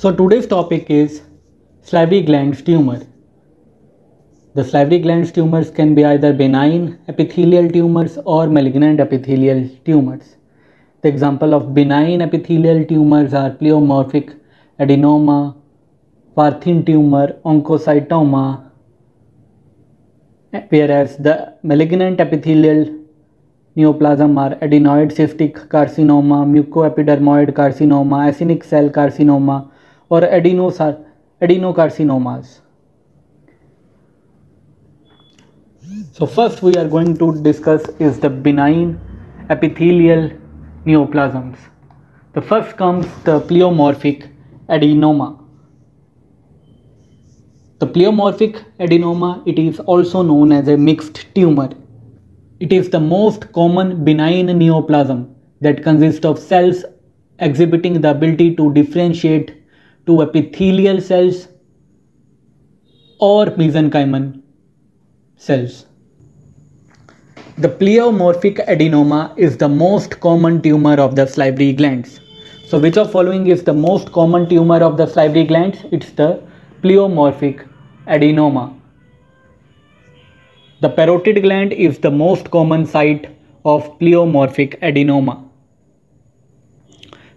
So today's topic is salivary glands tumor. The salivary glands tumors can be either benign epithelial tumors or malignant epithelial tumors. The example of benign epithelial tumors are pleomorphic adenoma, Warthin tumor, oncocytoma, whereas the malignant epithelial neoplasm are adenoid cystic carcinoma, mucoepidermoid carcinoma, acinic cell carcinoma, or adenocarcinomas. So first we are going to discuss is the benign epithelial neoplasms. The first comes the pleomorphic adenoma. The pleomorphic adenoma, it is also known as a mixed tumor. It is the most common benign neoplasm that consists of cells exhibiting the ability to differentiate to epithelial cells or mesenchymal cells. The pleomorphic adenoma is the most common tumor of the salivary glands. So which of following is the most common tumor of the salivary glands? It's the pleomorphic adenoma. The parotid gland is the most common site of pleomorphic adenoma.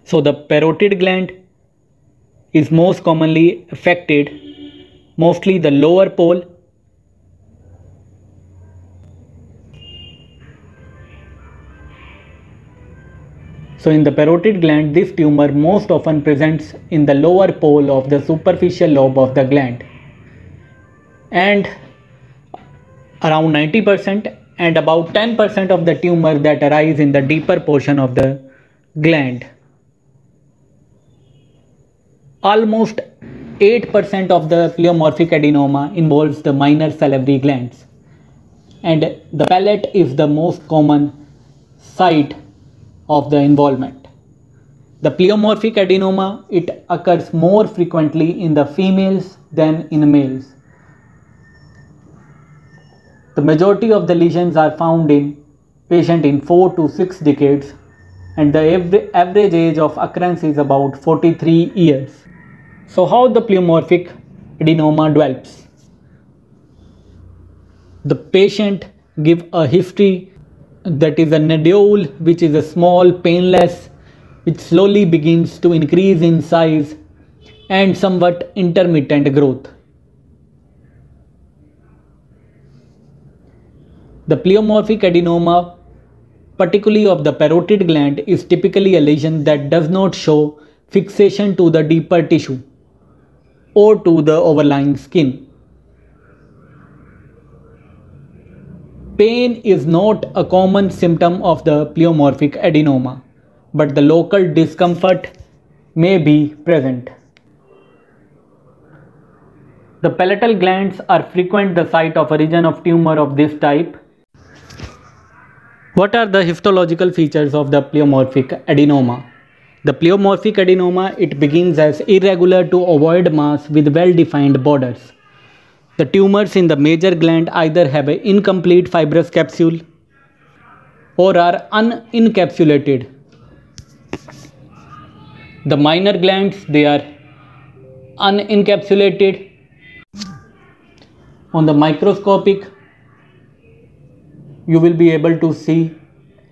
So the parotid gland is most commonly affected, mostly the lower pole. So in the parotid gland, this tumor most often presents in the lower pole of the superficial lobe of the gland, and around 90% and about 10% of the tumor that arise in the deeper portion of the gland. Almost 8% of the pleomorphic adenoma involves the minor salivary glands, and the palate is the most common site of the involvement. The pleomorphic adenoma, it occurs more frequently in the females than in males. The majority of the lesions are found in patient in 4 to 6 decades, and the average age of occurrence is about 43 years. So how the pleomorphic adenoma develops? The patient give a history that is a nodule, which is a small, painless, which slowly begins to increase in size and somewhat intermittent growth. The pleomorphic adenoma, particularly of the parotid gland, is typically a lesion that does not show fixation to the deeper tissue or to the overlying skin. Pain is not a common symptom of the pleomorphic adenoma, but the local discomfort may be present. The palatal glands are frequent the site of origin of tumor of this type. What are the histological features of the pleomorphic adenoma? The pleomorphic adenoma, it begins as irregular to ovoid mass with well-defined borders. The tumors in the major gland either have an incomplete fibrous capsule or are unencapsulated. The minor glands, they are unencapsulated. On the microscopic, you will be able to see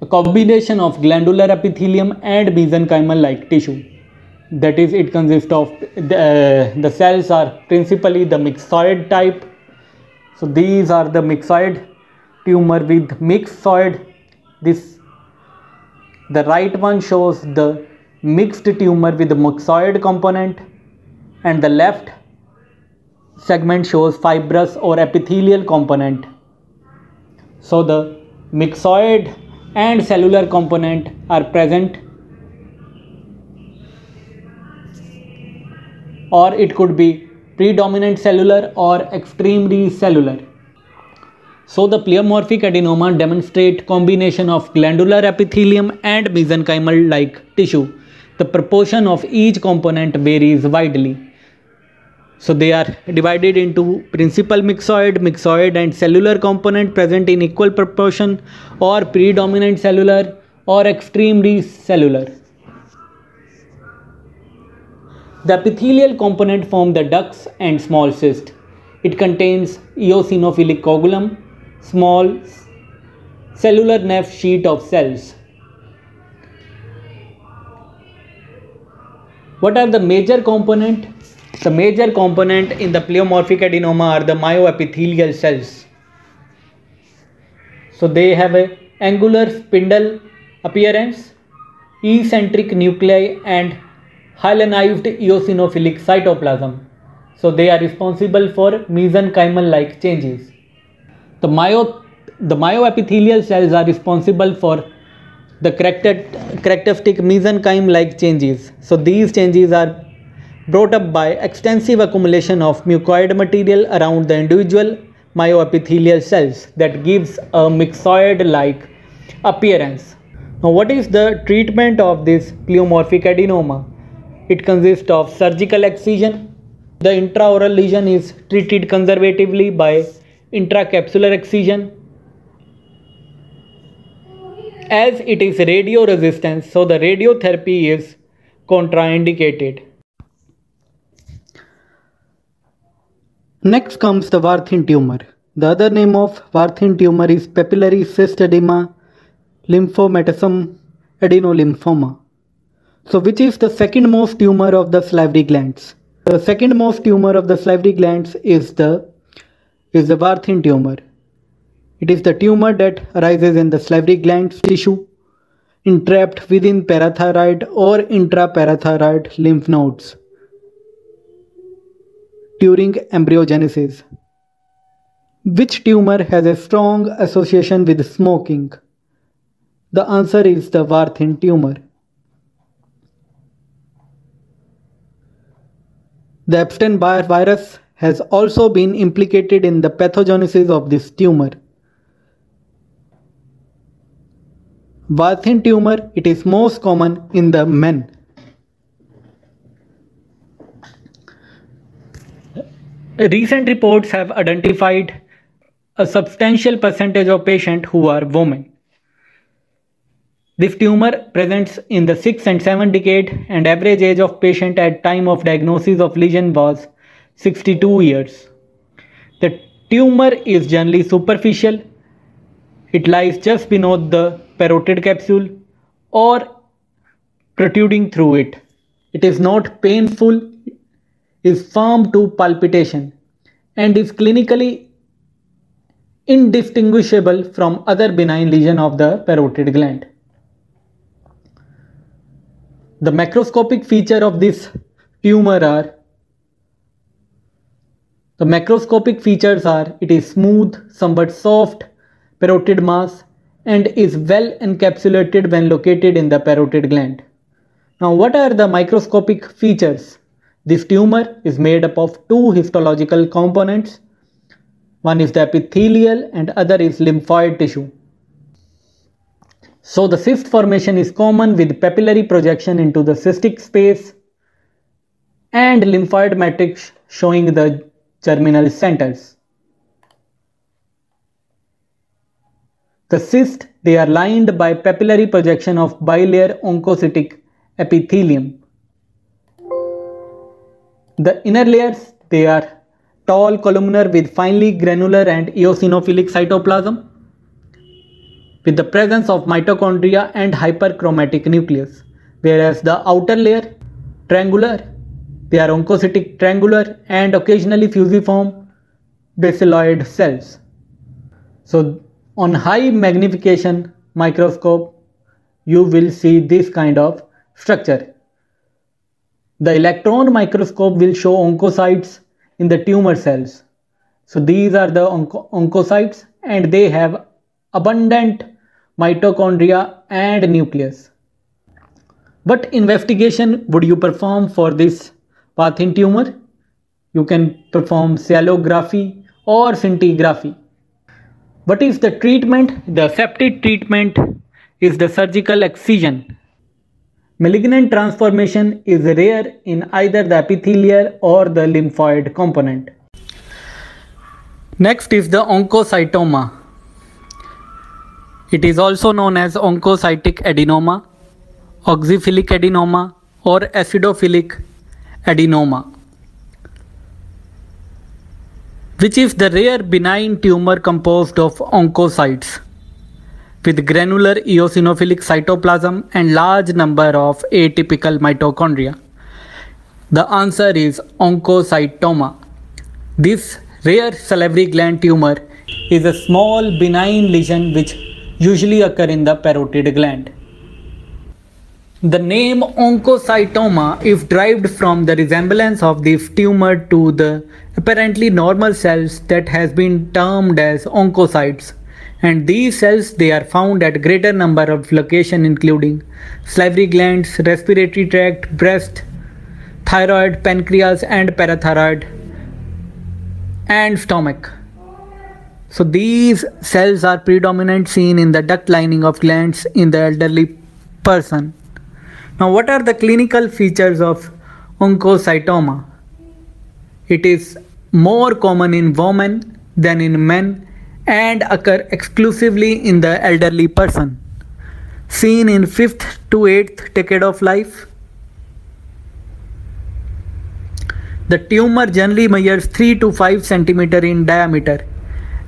a combination of glandular epithelium and mesenchymal like tissue. That is, it consists of the cells are principally the myxoid type. So these are the myxoid tumor with myxoid. The right one shows the mixed tumor with the myxoid component, and the left segment shows fibrous or epithelial component. So the myxoid and cellular component are present, or it could be predominant cellular or extremely cellular. So the pleomorphic adenoma demonstrate combination of glandular epithelium and mesenchymal like tissue. The proportion of each component varies widely. So they are divided into principal myxoid and cellular component present in equal proportion, or predominant cellular or extremely cellular. The epithelial component forms the ducts and small cyst. It contains eosinophilic coagulum, small cellular nerve sheet of cells. What are the major components? The major component in the pleomorphic adenoma are the myoepithelial cells. So they have a angular spindle appearance, eccentric nuclei and hyalinized eosinophilic cytoplasm. So they are responsible for mesenchymal-like changes. The myoepithelial cells are responsible for the characteristic mesenchyme-like changes. So these changes are brought up by extensive accumulation of mucoid material around the individual myoepithelial cells that gives a myxoid-like appearance. Now, what is the treatment of this pleomorphic adenoma? It consists of surgical excision. The intraoral lesion is treated conservatively by intracapsular excision. As it is radio resistant, so the radiotherapy is contraindicated. Next comes the Warthin tumor. The other name of Warthin tumor is papillary cyst edema lymphomatosum adenolymphoma. So which is the second most tumor of the salivary glands? The second most tumor of the salivary glands is the Warthin tumor. It is the tumor that arises in the salivary glands tissue entrapped within parathyroid or intraparathyroid lymph nodes during embryogenesis. Which tumor has a strong association with smoking? The answer is the Warthin tumor. The Epstein-Barr virus has also been implicated in the pathogenesis of this tumor. Warthin tumor, it is most common in the men. Recent reports have identified a substantial percentage of patients who are women. This tumor presents in the 6th and 7th decade, and average age of patient at time of diagnosis of lesion was 62 years. The tumor is generally superficial. It lies just beneath the parotid capsule or protruding through it. It is not painful, is firm to palpitation, and is clinically indistinguishable from other benign lesion of the parotid gland. The macroscopic feature of this tumor are it is smooth, somewhat soft parotid mass and is well encapsulated when located in the parotid gland. Now, what are the microscopic features? This tumor is made up of two histological components. One is the epithelial and other is lymphoid tissue. So the cyst formation is common with papillary projection into the cystic space and lymphoid matrix showing the germinal centers. The cysts, they are lined by papillary projection of bilayer oncocytic epithelium. The inner layers, they are tall columnar with finely granular and eosinophilic cytoplasm with the presence of mitochondria and hyperchromatic nucleus, whereas the outer layer, triangular, they are oncocytic triangular and occasionally fusiform basiloid cells. So on high magnification microscope, you will see this kind of structure. The electron microscope will show oncocytes in the tumor cells. So these are the oncocytes and they have abundant mitochondria and nucleus. What investigation would you perform for this Warthin tumor? You can perform cellography or scintigraphy. What is the treatment? The accepted treatment is the surgical excision. Malignant transformation is rare in either the epithelial or the lymphoid component. Next is the oncocytoma. It is also known as oncocytic adenoma, oxyphilic adenoma or acidophilic adenoma, which is the rare benign tumor composed of oncocytes with granular eosinophilic cytoplasm and large number of atypical mitochondria. The answer is oncocytoma. This rare salivary gland tumor is a small benign lesion which usually occur in the parotid gland. The name oncocytoma is derived from the resemblance of this tumor to the apparently normal cells that has been termed as oncocytes. And these cells, they are found at greater number of locations including salivary glands, respiratory tract, breast, thyroid, pancreas and parathyroid and stomach. So these cells are predominant seen in the duct lining of glands in the elderly person. Now what are the clinical features of oncocytoma? It is more common in women than in men and occur exclusively in the elderly person, seen in 5th to 8th decade of life. The tumor generally measures 3 to 5 cm in diameter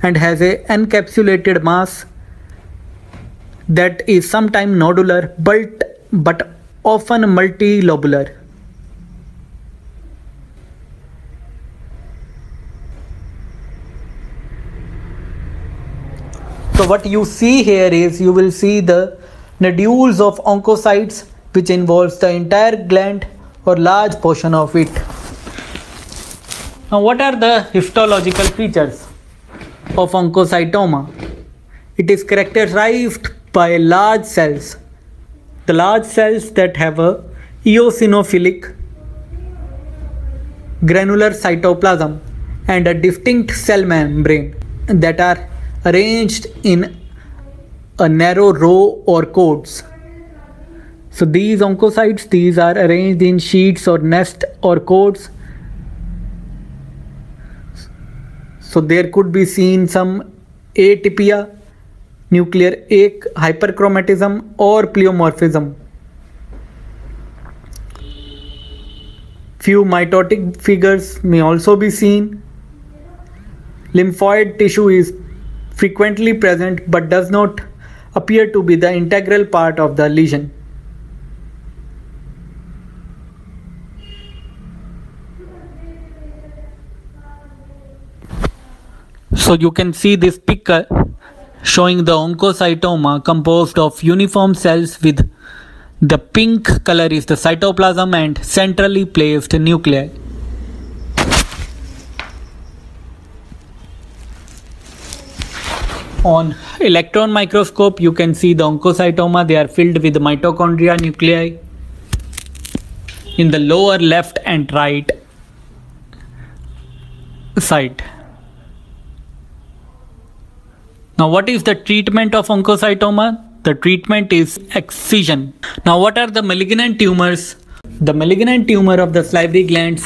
and has an encapsulated mass that is sometimes nodular but often multilobular. So what you see here is you will see the nodules of oncocytes which involves the entire gland or large portion of it. Now what are the histological features of oncocytoma? It is characterized by large cells. The large cells that have a eosinophilic granular cytoplasm and a distinct cell membrane that are arranged in a narrow row or codes. So these oncocytes, these are arranged in sheets or nest or codes. So there could be seen some atypia, nuclear hyperchromatism or pleomorphism. Few mitotic figures may also be seen. Lymphoid tissue is frequently present but does not appear to be the integral part of the lesion. So you can see this picture showing the oncocytoma composed of uniform cells with the pink color is the cytoplasm and centrally placed nuclei. On electron microscope you can see the oncocytoma, they are filled with mitochondria nuclei in the lower left and right side. Now what is the treatment of oncocytoma? The treatment is excision. Now what are the malignant tumors? The malignant tumor of the salivary glands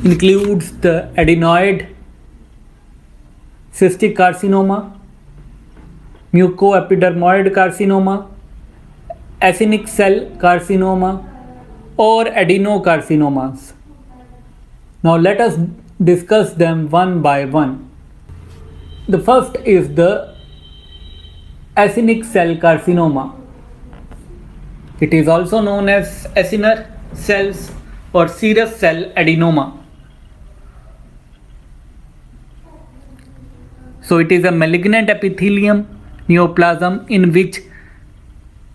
includes the adenoid cystic carcinoma, mucoepidermoid carcinoma, acinic cell carcinoma or adenocarcinomas. Now let us discuss them one by one. The first is the acinic cell carcinoma. It is also known as acinar cells or serous cell adenoma. So it is a malignant epithelium neoplasm in which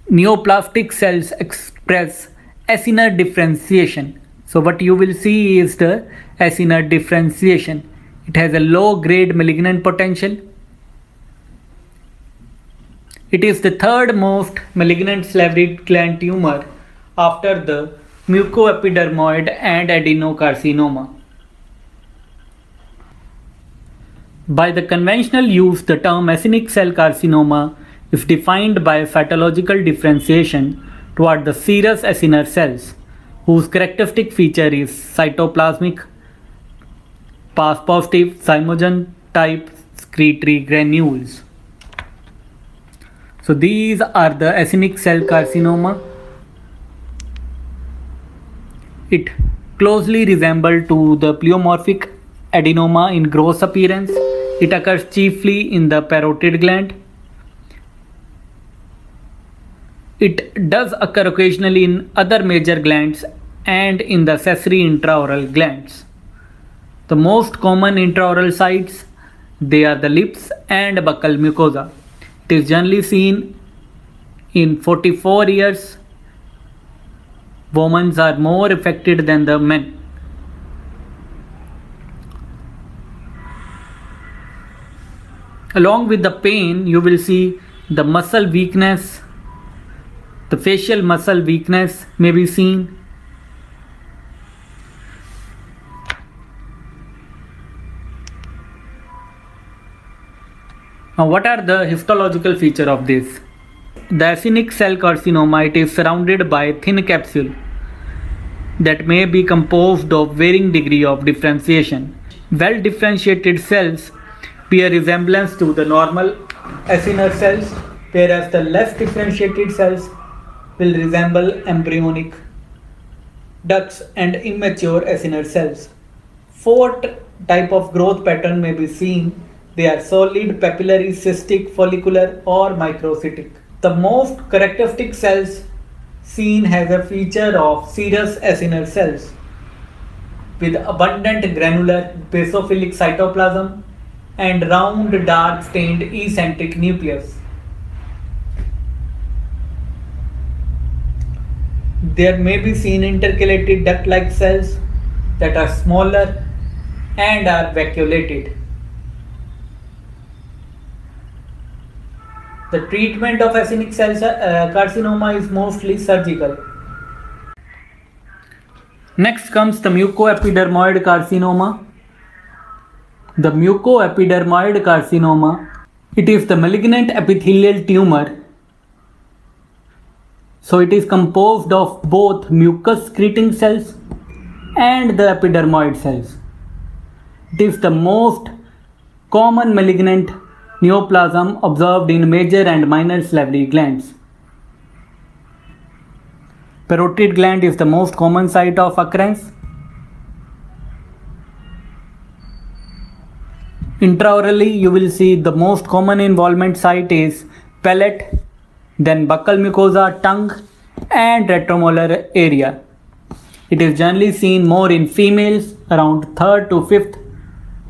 neoplastic cells express acinar differentiation. So what you will see is the acinar differentiation. It has a low grade malignant potential. It is the third most malignant salivary gland tumor after the mucoepidermoid and adenocarcinoma. By the conventional use, the term acinic cell carcinoma is defined by pathological differentiation toward the serous acinar cells, whose characteristic feature is cytoplasmic, pass positive, zymogen type secretory granules. So these are the acinic cell carcinoma. It closely resemble to the pleomorphic adenoma in gross appearance. It occurs chiefly in the parotid gland. It does occur occasionally in other major glands and in the accessory intraoral glands. The most common intraoral sites, they are the lips and buccal mucosa. It is generally seen in 44 years. Women are more affected than the men. Along with the pain, you will see the muscle weakness. The facial muscle weakness may be seen. Now, what are the histological features of this? The acinic cell carcinoma, it is surrounded by a thin capsule that may be composed of varying degree of differentiation. Well differentiated cells bear resemblance to the normal acinar cells, whereas the less differentiated cells will resemble embryonic ducts and immature acinar cells. Fourth type of growth pattern may be seen. They are solid, papillary, cystic, follicular or microcytic. The most characteristic cells seen has a feature of serous acinar cells with abundant granular basophilic cytoplasm and round dark stained eccentric nucleus. There may be seen intercalated duct-like cells that are smaller and are vacuolated. The treatment of acinic cell carcinoma is mostly surgical. Next comes the mucoepidermoid carcinoma. The mucoepidermoid carcinoma, it is the malignant epithelial tumor. So it is composed of both mucus secreting cells and the epidermoid cells. It is the most common malignant neoplasm observed in major and minor salivary glands. Parotid gland is the most common site of occurrence. Intraorally, you will see the most common involvement site is palate, then buccal mucosa, tongue and retromolar area. It is generally seen more in females around 3rd to 5th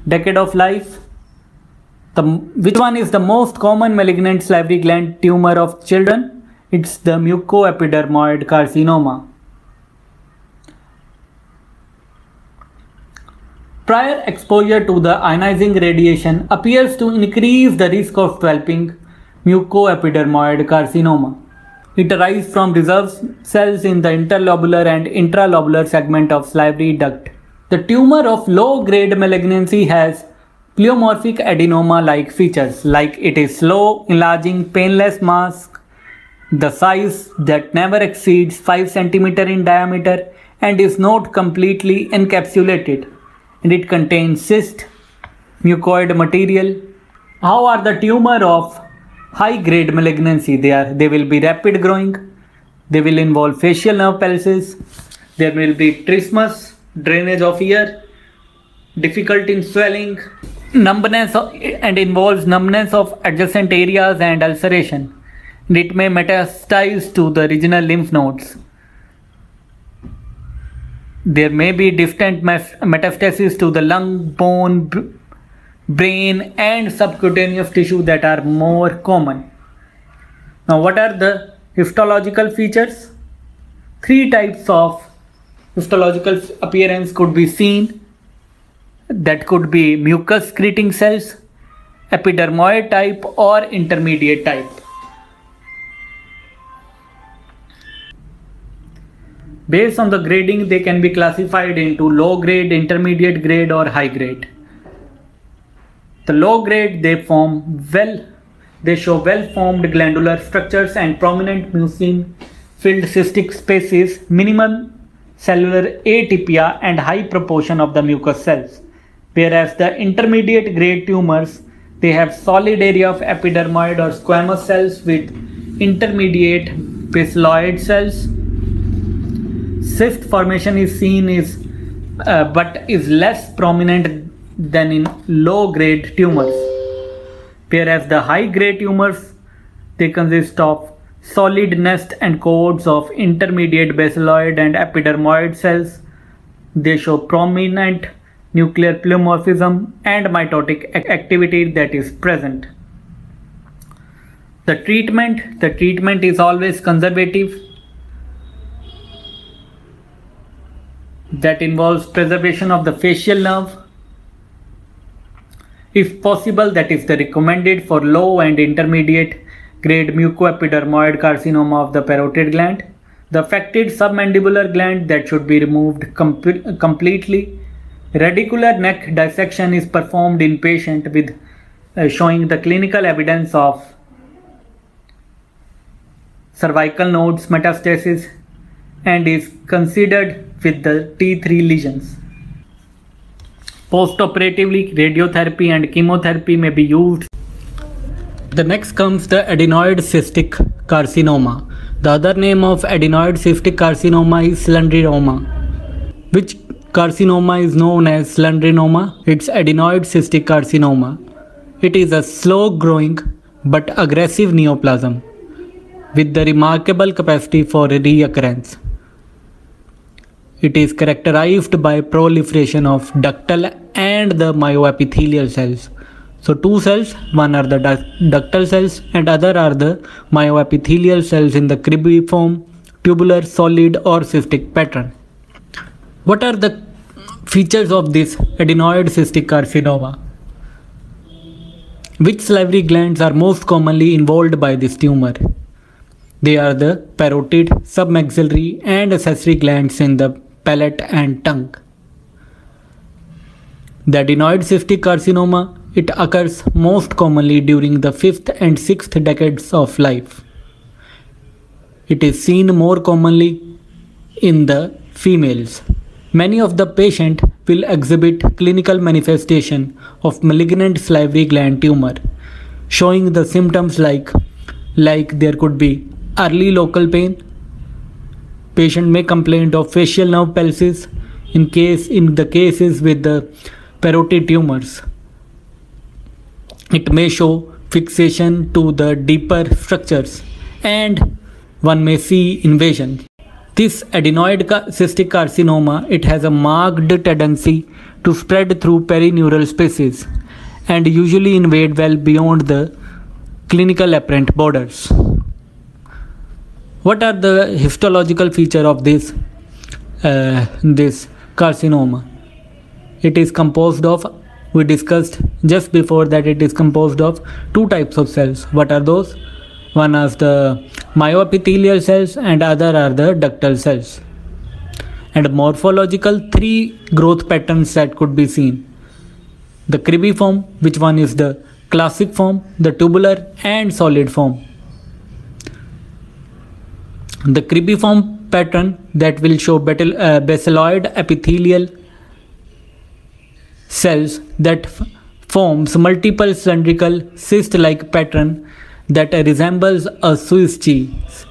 decade of life. Which one is the most common malignant salivary gland tumor of children? It's the mucoepidermoid carcinoma. Prior exposure to the ionizing radiation appears to increase the risk of developing mucoepidermoid carcinoma. It arises from reserve cells in the interlobular and intralobular segment of salivary duct. The tumor of low-grade malignancy has pleomorphic adenoma-like features, like it is slow, enlarging, painless mass, the size that never exceeds 5 cm in diameter and is not completely encapsulated, and it contains cyst, mucoid material. How are the tumor of high-grade malignancy? They will be rapid growing, they will involve facial nerve palsies, there will be trismus, drainage of ear, difficulty in swelling, numbness and involves numbness of adjacent areas and ulceration. And it may metastasize to the regional lymph nodes. There may be distant metastasis to the lung, bone, brain and subcutaneous tissue that are more common. Now, what are the histological features? 3 types of histological appearance could be seen. That could be mucus secreting cells, epidermoid type or intermediate type. Based on the grading, they can be classified into low grade, intermediate grade or high grade. The low grade, they show well-formed glandular structures and prominent mucin-filled cystic spaces, minimal cellular atypia and high proportion of the mucus cells. Whereas the intermediate grade tumors, they have solid area of epidermoid or squamous cells with intermediate basaloid cells. Cyst formation is seen but is less prominent than in low-grade tumors. Whereas the high-grade tumors, they consist of solid nest and coats of intermediate basaloid and epidermoid cells. They show prominent nuclear pleomorphism and mitotic activity that is present. The treatment is always conservative. That involves preservation of the facial nerve. If possible, that is the recommended for low and intermediate grade mucoepidermoid carcinoma of the parotid gland. The affected submandibular gland, that should be removed completely. Radicular neck dissection is performed in patient with showing the clinical evidence of cervical nodes metastasis and is considered with the T3 lesions. Post-operatively, radiotherapy and chemotherapy may be used. The next comes the adenoid cystic carcinoma. The other name of adenoid cystic carcinoma is cylindroma. Which carcinoma is known as cylindroma? It's adenoid cystic carcinoma. It is a slow-growing but aggressive neoplasm with the remarkable capacity for reoccurrence. It is characterized by proliferation of ductal and the myoepithelial cells. So two cells, one are the ductal cells and other are the myoepithelial cells in the cribriform, tubular, solid or cystic pattern. What are the features of this adenoid cystic carcinoma? Which salivary glands are most commonly involved by this tumor? They are the parotid, submaxillary and accessory glands in the palate and tongue. The adenoid cystic carcinoma, it occurs most commonly during the 5th and 6th decades of life. It is seen more commonly in the females. Many of the patients will exhibit clinical manifestation of malignant salivary gland tumor, showing the symptoms like there could be early local pain. Patient may complain of facial nerve palsies in the cases with the parotid tumors. It may show fixation to the deeper structures and one may see invasion. This adenoid cystic carcinoma, it has a marked tendency to spread through perineural spaces and usually invade well beyond the clinical apparent borders. What are the histological features of this carcinoma? It is composed of, we discussed just before that it is composed of two types of cells. What are those? One is the myoepithelial cells and other are the ductal cells. And morphological three growth patterns that could be seen. The cribriform, which one is the classic form, the tubular and solid form. The cribriform pattern that will show basaloid epithelial cells that forms multiple cylindrical cyst-like pattern that resembles a Swiss cheese.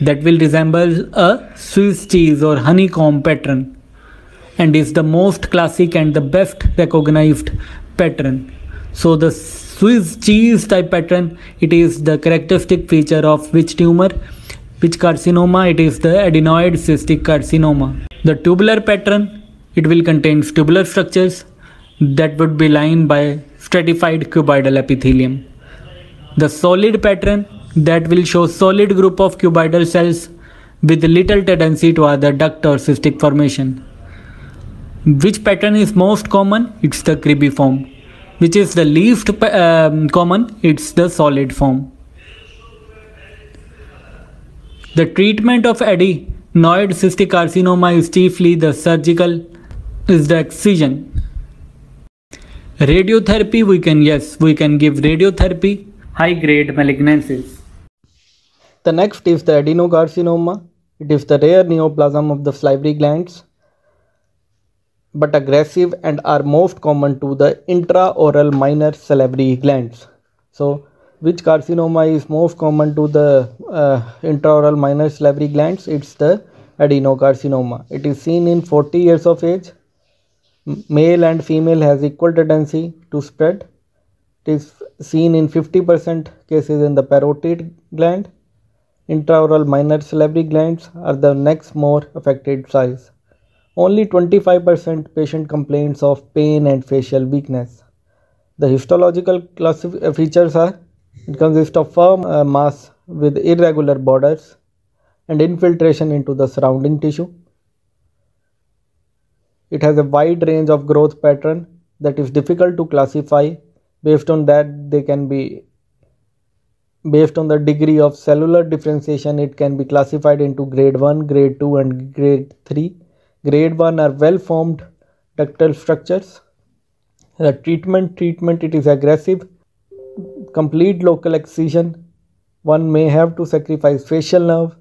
That will resemble a Swiss cheese or honeycomb pattern and is the most classic and the best recognized pattern. So the Swiss cheese type pattern, it is the characteristic feature of which tumor? Which carcinoma? It is the adenoid cystic carcinoma. The tubular pattern, it will contain tubular structures that would be lined by stratified cuboidal epithelium. The solid pattern, that will show solid group of cuboidal cells with little tendency to either duct or cystic formation. Which pattern is most common? It's the cribriform. Which is the least common? It's the solid form. The treatment of adenoid cystic carcinoma is chiefly the surgical, is the excision. Radiotherapy, we can give radiotherapy. High-grade malignancies. The next is the adenocarcinoma. It is the rare neoplasm of the salivary glands, but aggressive and are most common to the intraoral minor salivary glands. So, which carcinoma is most common to the intraoral minor salivary glands? It's the adenocarcinoma. It is seen in 40 years of age. Male and female has equal tendency to spread. It is seen in 50% cases in the parotid gland. Intraoral minor salivary glands are the next more affected size. Only 25% patient complains of pain and facial weakness. The histological features are: it consists of firm mass with irregular borders and infiltration into the surrounding tissue. It has a wide range of growth pattern that is difficult to classify. Based on that, they can be based on the degree of cellular differentiation, it can be classified into grade 1, grade 2 and grade 3. Grade 1 are well formed ductal structures. The treatment it is aggressive, complete local excision. One may have to sacrifice facial nerve,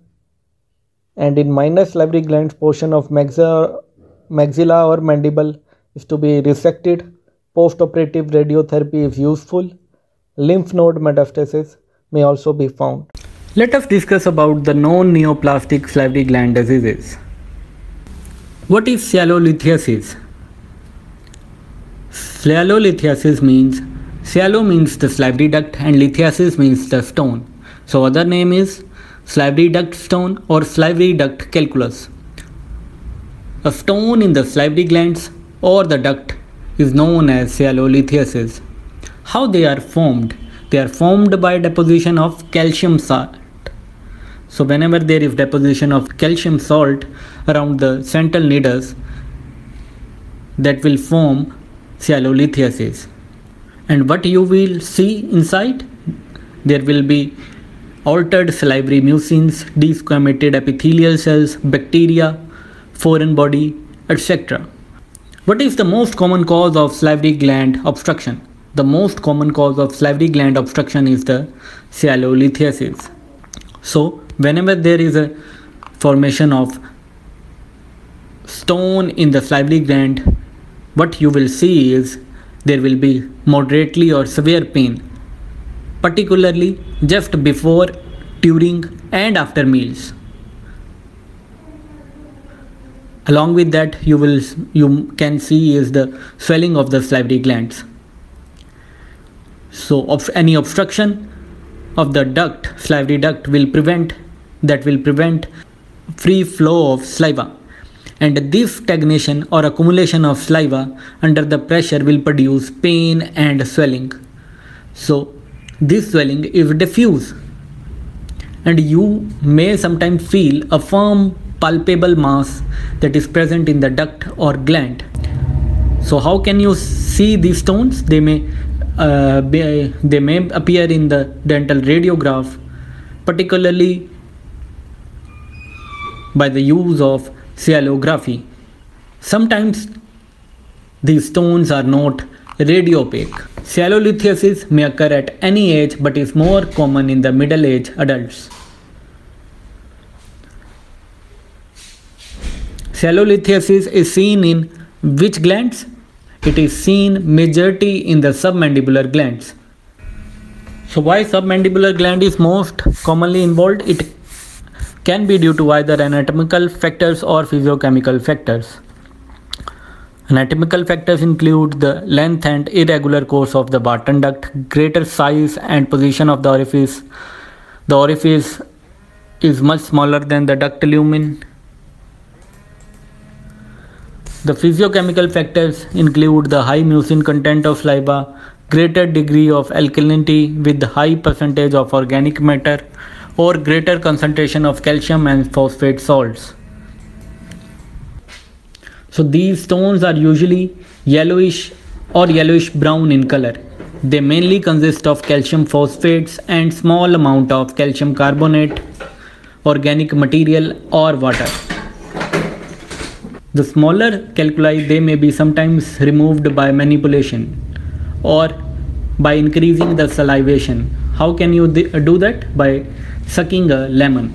and in minor salivary glands, portion of maxilla or mandible is to be resected. Post-operative radiotherapy is useful. Lymph node metastasis may also be found. Let us discuss about the non-neoplastic salivary gland diseases. What is sialolithiasis? Sialolithiasis means, sialo means the salivary duct and lithiasis means the stone. So other name is salivary duct stone or salivary duct calculus. A stone in the salivary glands or the duct is known as sialolithiasis. How they are formed? They are formed by deposition of calcium salt. So whenever there is deposition of calcium salt around the central nidus, that will form sialolithiasis. And what you will see inside? There will be altered salivary mucins, desquamated epithelial cells, bacteria, foreign body, etc. What is the most common cause of salivary gland obstruction? The most common cause of salivary gland obstruction is the sialolithiasis. So whenever there is a formation of stone in the salivary gland, what you will see is there will be moderately or severe pain, particularly just before, during and after meals. Along with that, you can see is the swelling of the salivary glands. So any obstruction of the duct, salivary duct, will prevent free flow of saliva, and this stagnation or accumulation of saliva under the pressure will produce pain and swelling. So this swelling is diffuse, and you may sometimes feel a firm palpable mass that is present in the duct or gland. So how can you see these stones? They may appear in the dental radiograph, particularly by the use of sialography. Sometimes these stones are not radiopaque. Sialolithiasis may occur at any age but is more common in the middle-aged adults. Sialolithiasis is seen in which glands? It is seen majority in the submandibular glands. So why submandibular gland is most commonly involved? It can be due to either anatomical factors or physiochemical factors. Anatomical factors include the length and irregular course of the Barton duct, greater size and position of the orifice. The orifice is much smaller than the duct lumen. The physiochemical factors include the high mucin content of saliva, greater degree of alkalinity with high percentage of organic matter, or greater concentration of calcium and phosphate salts. So these stones are usually yellowish or yellowish brown in color. They mainly consist of calcium phosphates and small amount of calcium carbonate, organic material or water. The smaller calculi, they may be sometimes removed by manipulation or by increasing the salivation. How can you do that? By sucking a lemon.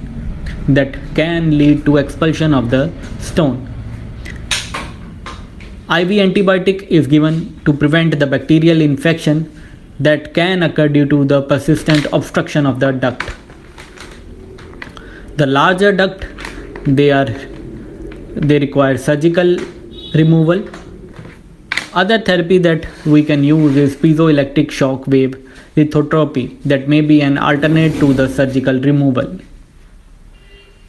That can lead to expulsion of the stone. IV antibiotic is given to prevent the bacterial infection that can occur due to the persistent obstruction of the duct. The larger duct, they are they require surgical removal. Other therapy that we can use is piezoelectric shock wave lithotherapy, that may be an alternate to the surgical removal,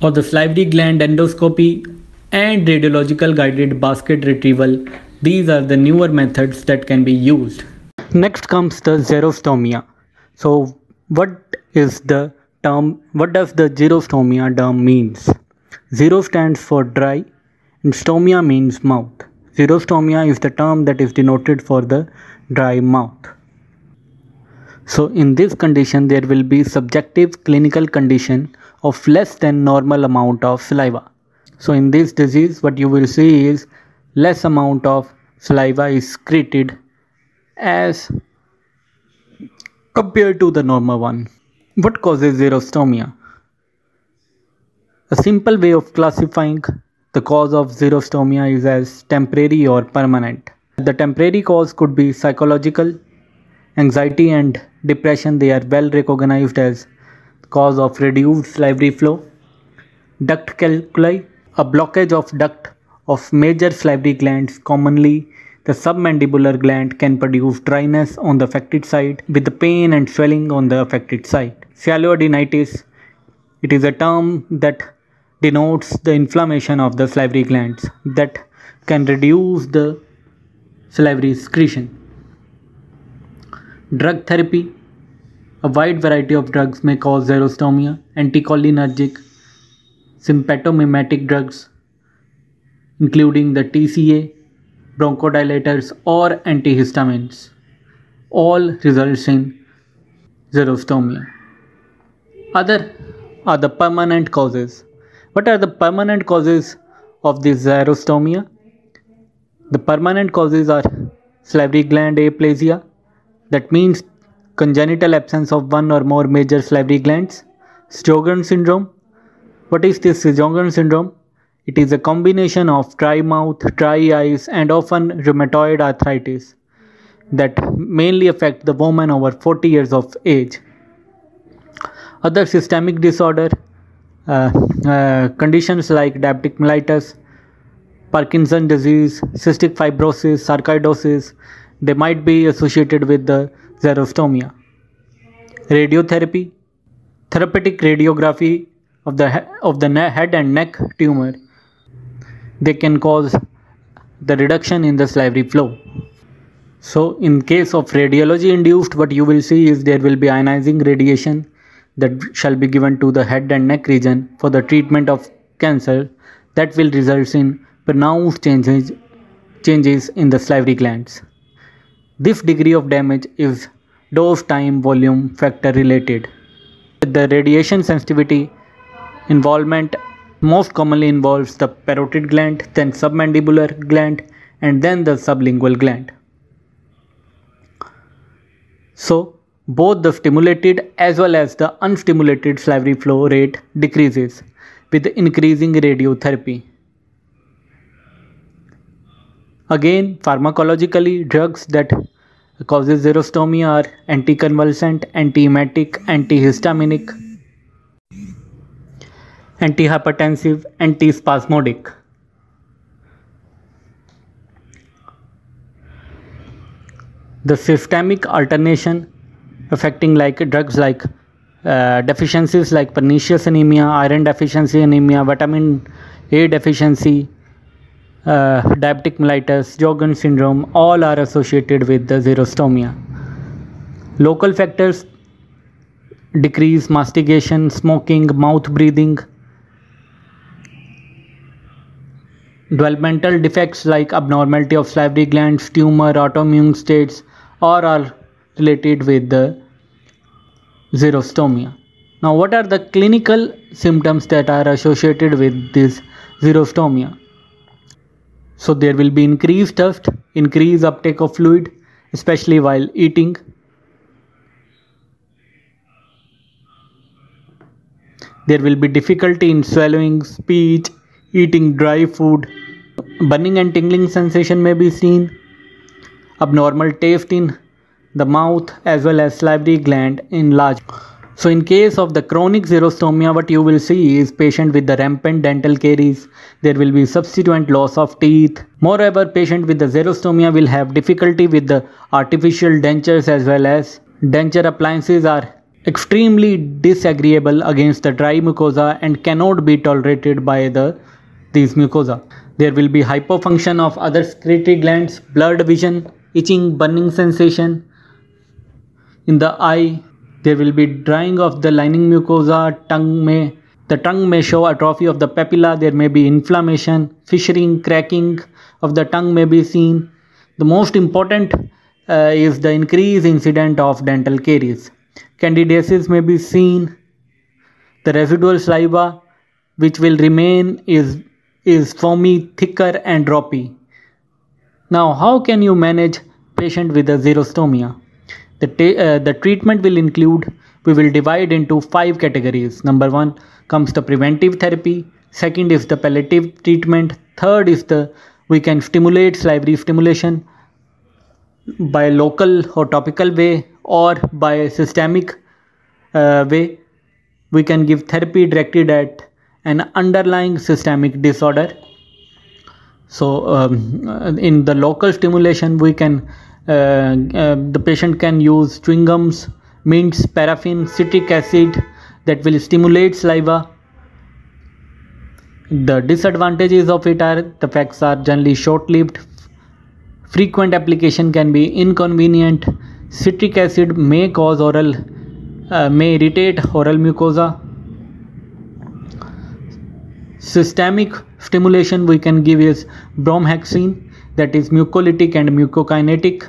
or the salivary gland endoscopy and radiological guided basket retrieval. These are the newer methods that can be used. Next comes the xerostomia. So what is the term? What does the xerostomia term means? Xero stands for dry and stomia means mouth. Xerostomia is the term that is denoted for the dry mouth. So in this condition there will be subjective clinical condition of less than normal amount of saliva. So in this disease what you will see is less amount of saliva is secreted as compared to the normal one. What causes xerostomia? A simple way of classifying the cause of xerostomia is as temporary or permanent. The temporary cause could be psychological, anxiety and depression. They are well recognized as cause of reduced salivary flow. Duct calculi, a blockage of duct of major salivary glands, commonly the submandibular gland, can produce dryness on the affected side with the pain and swelling on the affected side. Sialoadenitis, it is a term that denotes the inflammation of the salivary glands that can reduce the salivary secretion. Drug therapy, a wide variety of drugs may cause xerostomia. Anticholinergic, sympatomimetic drugs including the TCA, bronchodilators or antihistamines, all results in xerostomia. Other are the permanent causes. What are the permanent causes of this xerostomia? The permanent causes are salivary gland aplasia, that means congenital absence of one or more major salivary glands. Sjogren syndrome. What is this Sjogren syndrome? It is a combination of dry mouth, dry eyes and often rheumatoid arthritis that mainly affect the woman over 40 years of age. Other systemic disorder, conditions like diabetic mellitus, Parkinson disease, cystic fibrosis, sarcoidosis, they might be associated with the xerostomia. Radiotherapy, therapeutic radiography of the head and neck tumor, they can cause the reduction in the salivary flow. So in case of radiology induced, what you will see is there will be ionizing radiation that shall be given to the head and neck region for the treatment of cancer, that will result in pronounced changes in the salivary glands. This degree of damage is dose time volume factor related. The radiation sensitivity involvement most commonly involves the parotid gland, then submandibular gland and then the sublingual gland. So both the stimulated as well as the unstimulated salivary flow rate decreases with increasing radiotherapy. Again, pharmacologically, drugs that causes xerostomia are anticonvulsant, antiemetic, antihistaminic, antihypertensive, antispasmodic. The systemic alternation affecting drugs like deficiencies like pernicious anemia, iron deficiency anemia, vitamin A deficiency, diabetic mellitus, Sjogren syndrome, all are associated with the xerostomia. Local factors: decreased mastication, smoking, mouth breathing. Developmental defects like abnormality of salivary glands, tumor, autoimmune states, all are related with the xerostomia. Now, what are the clinical symptoms that are associated with this xerostomia? So there will be increased thirst, increased uptake of fluid, especially while eating. There will be difficulty in swallowing, speech, eating dry food. Burning and tingling sensation may be seen. Abnormal taste in the mouth as well as salivary gland enlargement. So in case of the chronic xerostomia, what you will see is patient with the rampant dental caries. There will be subsequent loss of teeth. Moreover, patient with the xerostomia will have difficulty with the artificial dentures, as well as denture appliances are extremely disagreeable against the dry mucosa and cannot be tolerated by these mucosa. There will be hypofunction of other secretory glands, blurred vision, itching, burning sensation in the eye. There will be drying of the lining mucosa. The tongue may show atrophy of the papilla. There may be inflammation, fissuring, cracking of the tongue may be seen. The most important is the increased incidence of dental caries. Candidiasis may be seen. The residual saliva which will remain is foamy, thicker and droppy. Now, how can you manage patient with a xerostomia? The treatment will include, we will divide into 5 categories. Number 1 comes the preventive therapy. Second is the palliative treatment. Third is we can stimulate salivary stimulation by local or topical way, or by systemic way. We can give therapy directed at an underlying systemic disorder. So in the local stimulation, we can the patient can use chewing gums, mints, paraffin, citric acid that will stimulate saliva. The disadvantages of it are, the effects are generally short-lived. Frequent application can be inconvenient. Citric acid may irritate oral mucosa. Systemic stimulation we can give is bromhexine, that is mucolytic and mucokinetic,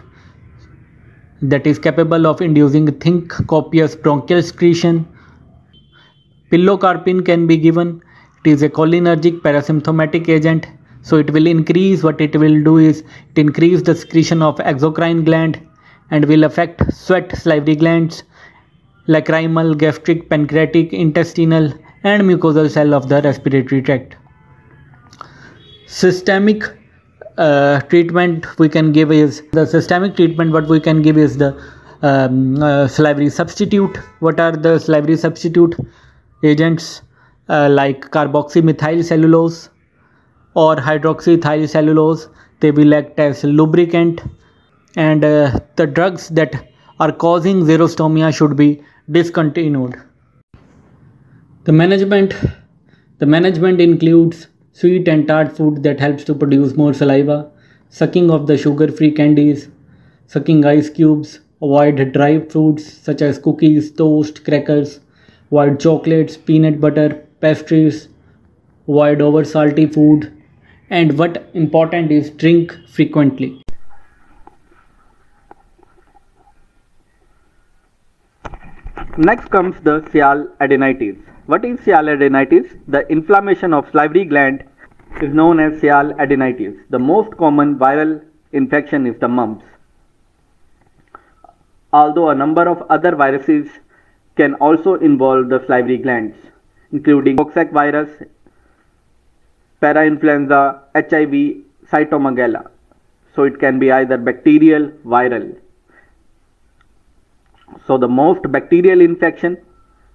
that is capable of inducing thick copious bronchial secretion. Pilocarpine can be given. It is a cholinergic parasymptomatic agent, so it will increase, what it will do is it increase the secretion of exocrine gland and will affect sweat salivary glands, lacrimal, gastric, pancreatic, intestinal and mucosal cell of the respiratory tract. Systemic treatment we can give is the salivary substitute. What are the salivary substitute agents? Like carboxymethyl cellulose or hydroxyethyl cellulose. They will act as lubricant, and the drugs that are causing xerostomia should be discontinued. The management includes sweet and tart food that helps to produce more saliva, sucking of the sugar-free candies, sucking ice cubes, avoid dry fruits such as cookies, toast, crackers, avoid chocolates, peanut butter, pastries, avoid over salty food, and what important is drink frequently. Next comes the sialadenitis. What is sialadenitis? The inflammation of salivary gland is known as sialadenitis. The most common viral infection is the mumps, although a number of other viruses can also involve the salivary glands, including cocci virus, parainfluenza, HIV, cytomegalo. So it can be either bacterial, viral. So the most bacterial infection,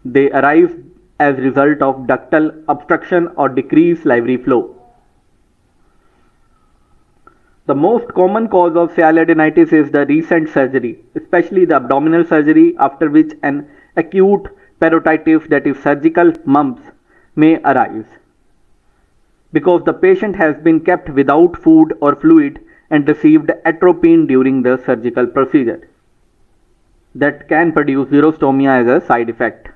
they arise as result of ductal obstruction or decreased salivary flow. The most common cause of sialadenitis is the recent surgery, especially the abdominal surgery, after which an acute parotitis, that is surgical mumps, may arise, because the patient has been kept without food or fluid and received atropine during the surgical procedure. That can produce xerostomia as a side effect.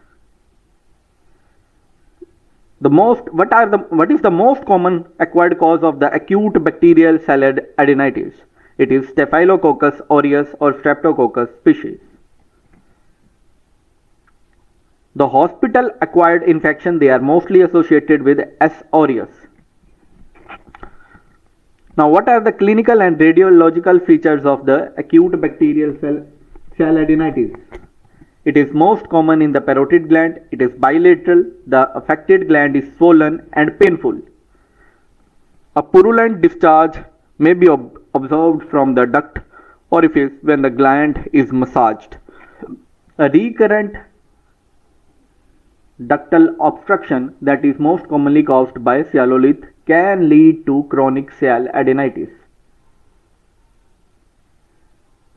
What is the most common acquired cause of the acute bacterial sialadenitis? It is Staphylococcus aureus or Streptococcus species. The hospital acquired infection, they are mostly associated with S. aureus. Now, what are the clinical and radiological features of the acute bacterial sialadenitis? It is most common in the parotid gland. It is bilateral. The affected gland is swollen and painful. A purulent discharge may be observed from the duct orifice when the gland is massaged. A recurrent ductal obstruction that is most commonly caused by sialolith can lead to chronic sialadenitis.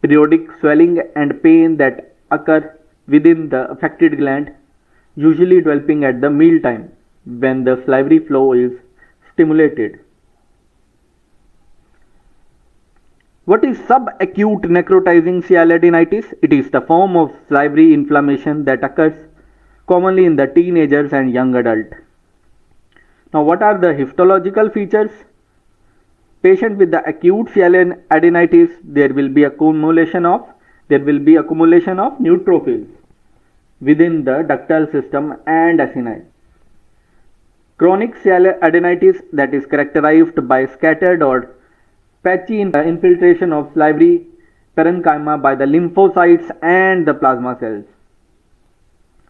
Periodic swelling and pain that occur within the affected gland, usually developing at the mealtime when the salivary flow is stimulated. What is subacute necrotizing sialadenitis? It is the form of salivary inflammation that occurs commonly in the teenagers and young adult. Now, what are the histological features? Patient with the acute sialadenitis, there will be accumulation of neutrophils within the ductal system and acini. Chronic sialadenitis that is characterized by scattered or patchy infiltration of salivary parenchyma by the lymphocytes and the plasma cells.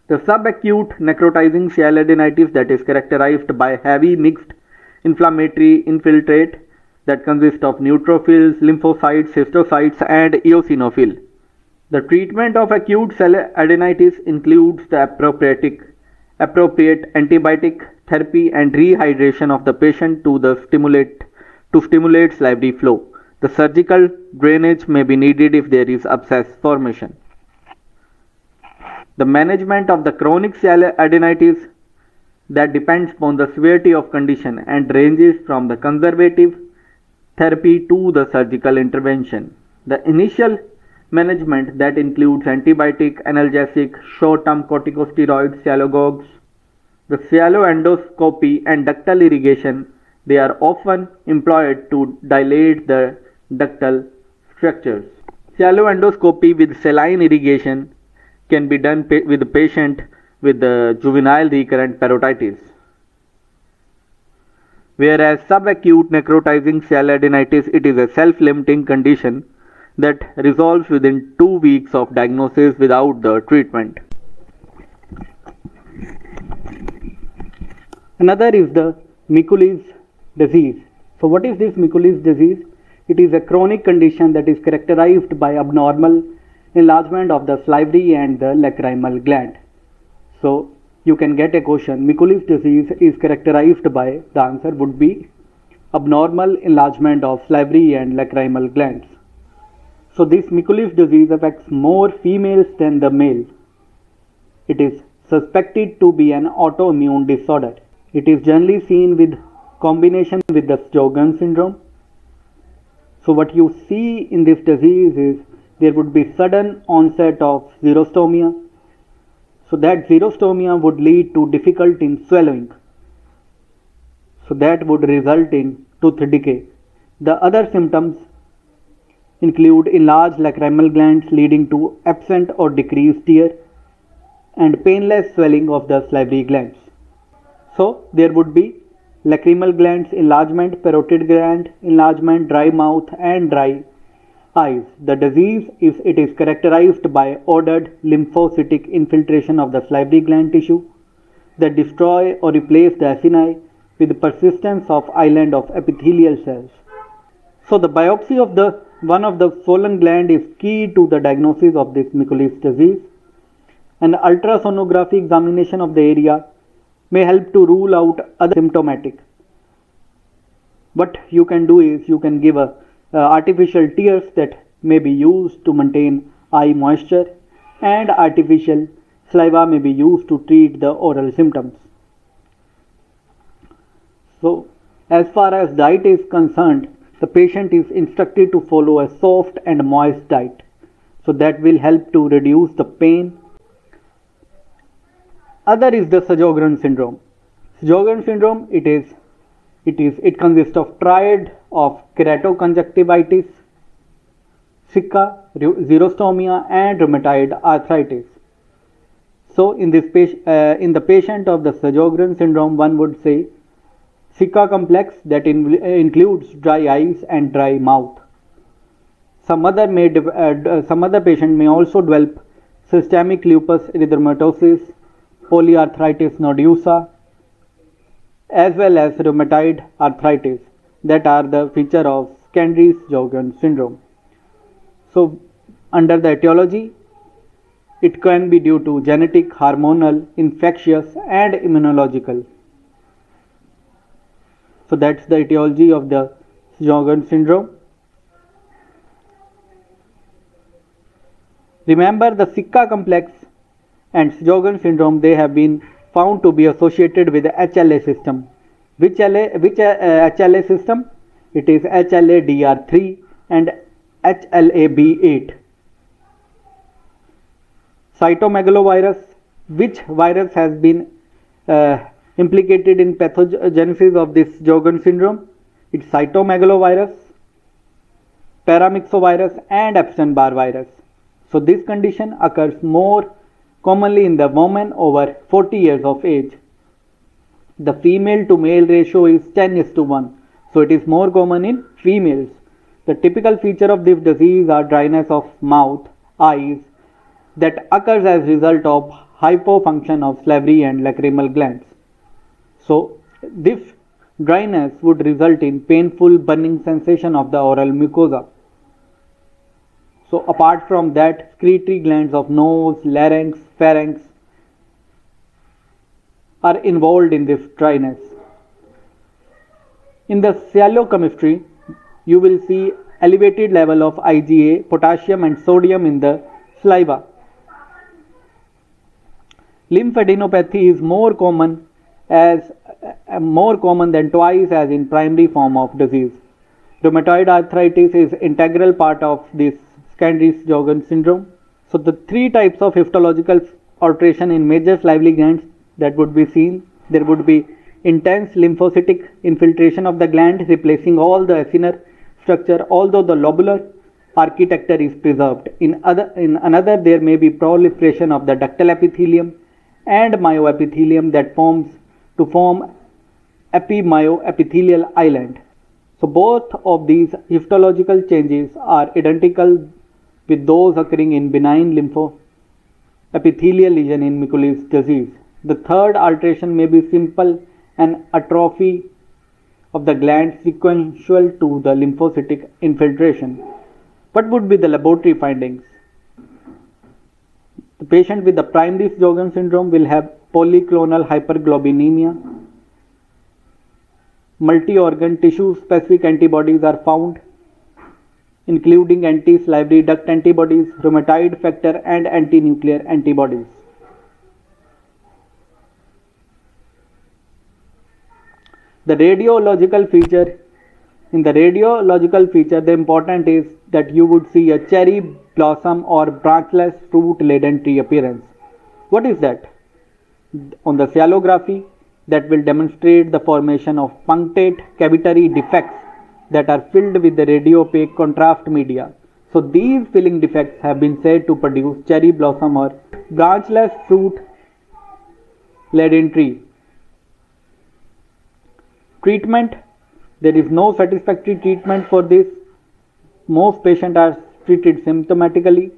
The subacute necrotizing sialadenitis that is characterized by heavy mixed inflammatory infiltrate that consists of neutrophils, lymphocytes, histiocytes and eosinophil. The treatment of acute sialadenitis includes the appropriate antibiotic therapy and rehydration of the patient to stimulate salivary flow. The surgical drainage may be needed if there is abscess formation. The management of the chronic sialadenitis that depends upon the severity of condition and ranges from the conservative therapy to the surgical intervention. The initial management that includes antibiotic, analgesic, short-term corticosteroids, sialogogues, the sialoendoscopy and ductal irrigation, they are often employed to dilate the ductal structures. Sialoendoscopy with saline irrigation can be done with the patient with the juvenile recurrent parotitis. Whereas subacute necrotizing sialadenitis, it is a self-limiting condition that resolves within 2 weeks of diagnosis without the treatment. Another is the Mikulicz disease. So what is this Mikulicz disease? It is a chronic condition that is characterized by abnormal enlargement of the salivary and the lacrimal gland. So you can get a question, Mikulicz disease is characterized by, the answer would be abnormal enlargement of salivary and lacrimal glands. So this Mikulicz disease affects more females than the males. It is suspected to be an autoimmune disorder. It is generally seen with combination with the Sjogren's syndrome. So what you see in this disease is there would be sudden onset of xerostomia. So that xerostomia would lead to difficulty in swallowing. So that would result in tooth decay. The other symptoms include enlarged lacrimal glands leading to absent or decreased tear and painless swelling of the salivary glands. So there would be lacrimal glands enlargement, parotid gland enlargement, dry mouth and dry eyes. The disease is characterized by ordered lymphocytic infiltration of the salivary gland tissue that destroy or replace the acini with the persistence of island of epithelial cells. So the biopsy of one of the swollen gland is key to the diagnosis of this Mikulicz disease. An ultrasonography examination of the area may help to rule out other symptomatic. What you can do is you can give artificial tears that may be used to maintain eye moisture, and artificial saliva may be used to treat the oral symptoms. So as far as diet is concerned, the patient is instructed to follow a soft and moist diet. So that will help to reduce the pain. Other is the Sjogren's syndrome. Sjogren's syndrome, it consists of triad of keratoconjunctivitis, sicca, xerostomia and rheumatoid arthritis. So in the patient of the Sjogren's syndrome, one would say sicca complex that includes dry eyes and dry mouth. Some other patient may also develop systemic lupus erythematosus, polyarthritis nodosa, as well as rheumatoid arthritis, that are the feature of secondary Sjogren's syndrome. So under the etiology, It can be due to genetic, hormonal, infectious, and immunological. So that's the etiology of the Sjogren syndrome. Remember, the Sika complex and Sjogren syndrome, they have been found to be associated with the HLA system. Which HLA system? It is HLA-DR3 and HLA-B8. Cytomegalovirus. Which virus has been implicated in pathogenesis of this Sjogren syndrome? It's cytomegalovirus, paramyxovirus, and Epstein-Barr virus. So this condition occurs more commonly in the women over 40 years of age. The female to male ratio is 10:1, so it is more common in females. The typical feature of this disease are dryness of mouth, eyes, that occurs as result of hypofunction of salivary and lacrimal glands. So this dryness would result in painful burning sensation of the oral mucosa. So apart from that, secretory glands of nose, larynx, pharynx are involved in this dryness. In the cytochemistry, you will see elevated level of IgA, potassium and sodium in the saliva. Lymphadenopathy is more common than twice as in primary form of disease. Rheumatoid arthritis is integral part of this secondary Sjogren syndrome. So the three types of histological alteration in major salivary glands that would be seen, there would be intense lymphocytic infiltration of the gland, replacing all the acinar structure, although the lobular architecture is preserved. In another, there may be proliferation of the ductal epithelium and myoepithelium that form epimyoepithelial island. So both of these histological changes are identical with those occurring in benign lymphoepithelial lesion in Mikulicz disease. The third alteration may be simple and atrophy of the gland sequential to the lymphocytic infiltration. What would be the laboratory findings? The patient with the primary Sjogren syndrome will have polyclonal hyperglobulinemia. Multi-organ tissue specific antibodies are found, including anti-salivary duct antibodies, rheumatoid factor and anti-nuclear antibodies. The radiological feature, the important is that you would see a cherry blossom or branchless fruit laden tree appearance. What is that? On the cyalography, that will demonstrate the formation of punctate cavitary defects that are filled with the radiopaque contrast media. So these filling defects have been said to produce cherry blossom or branchless fruit laden tree. Treatment, there is no satisfactory treatment for this. Most patients are treated symptomatically.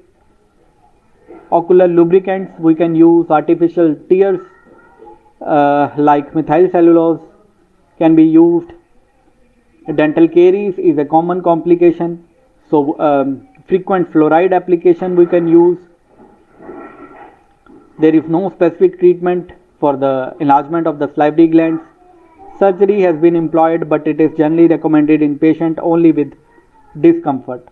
Ocular lubricants, we can use artificial tears like methyl cellulose can be used. Dental caries is a common complication, so frequent fluoride application we can use. There is no specific treatment for the enlargement of the salivary glands. Surgery has been employed, but it is generally recommended in patients only with discomfort.